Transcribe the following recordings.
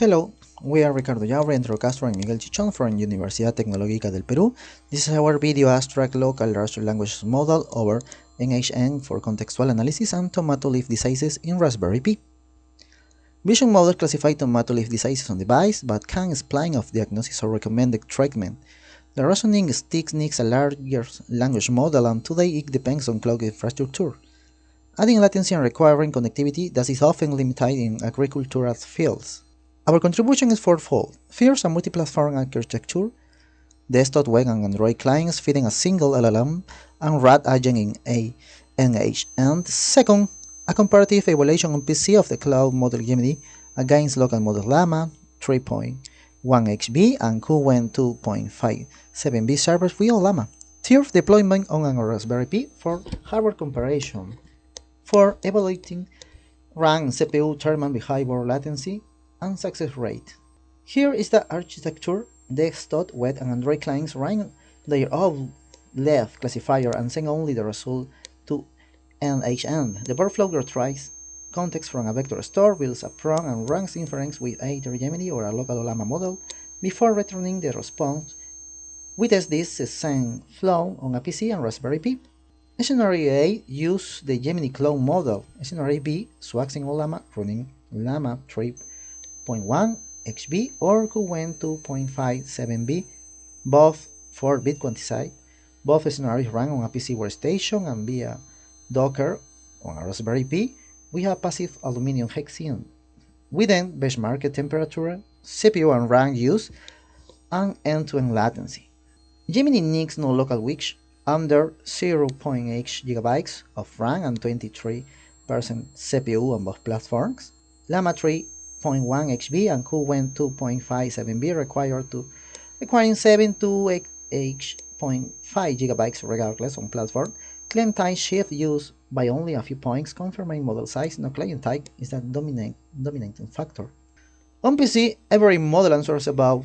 Hello, we are Ricardo Yaure, Andrew Castro, and Miguel Chichón from Universidad Tecnológica del Perú. This is our video abstract local large language model over NHN for contextual analysis and tomato leaf diseases in Raspberry Pi. Vision model classify tomato leaf diseases on device, but can explain of diagnosis or recommended treatment. The reasoning stick needs a larger language model, and today it depends on cloud infrastructure. Adding latency and requiring connectivity that is often limited in agricultural fields. Our contribution is fourfold. First, a multi-platform architecture, desktop, web, and Android clients feeding a single LLM and RAD agent in ANH. And second, a comparative evaluation on PC of the cloud model Gemini against local model Llama 3.1 HB and Qwen 2.57B servers with Llama. Third, deployment on a Raspberry Pi for hardware comparison. For evaluating RAM and CPU thermal behavior latency and success rate. Here is the architecture. Desktop, web, and Android clients run their own left classifier and send only the result to NHN. The workflow retrieves context from a vector store, builds a prompt, and runs inference with either Gemini or a local Llama model before returning the response. We test this same flow on a PC and Raspberry Pi. Scenario A uses the Gemini clone model. Scenario B swapping on Llama running Llama 3.1 HB or Qwen 2.57B, both 4-bit quantized. Both scenarios run on a PC workstation and via Docker on a Raspberry Pi. We have passive aluminum hexene. We then benchmark temperature, CPU and RAM use, and end-to-end latency. Gemini needs no local witch under 0.8 GB of RAM and 23% CPU on both platforms. Llama 3.1 HB and Qwen 2.57B requiring 7 to 8.5 GB regardless on platform. Client type shift used by only a few points, confirming model size, no client type is the dominating factor. On PC, every model answers about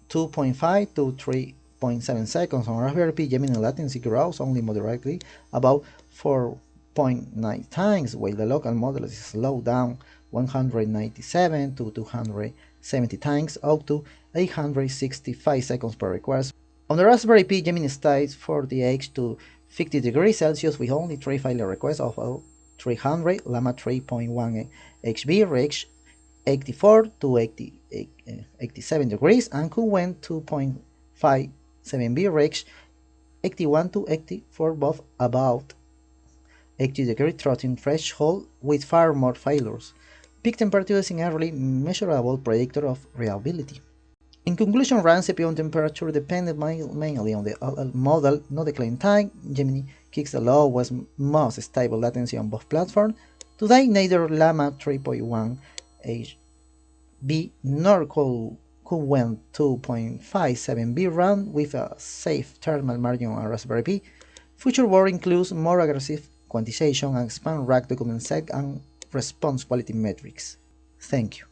2.5 to 3.7 seconds. On Raspberry Pi, Gemini latency grows only moderately, about 4.9 times, while the local model is slowed down 197 to 270 times, up to 865 seconds per request. On the Raspberry Pi, Gemini stays 48 to 50 degrees Celsius with only 3 failure requests of 300. Llama 3.1 HB reached 84 to 87 degrees, and Qwen 2.57B reached 81 to 84, both about 80 degree throttling threshold with far more failures. Peak temperature is an early measurable predictor of reliability. In conclusion, RAM, CPU, and temperature depend mainly on the model, not the client type. Gemini keeps the lowest, most stable latency on both platforms. Today, neither Llama 3.1 HB nor Qwen 2.57B run with a safe thermal margin on a Raspberry Pi. Future work includes more aggressive quantization and expand rack document set and response quality metrics. Thank you.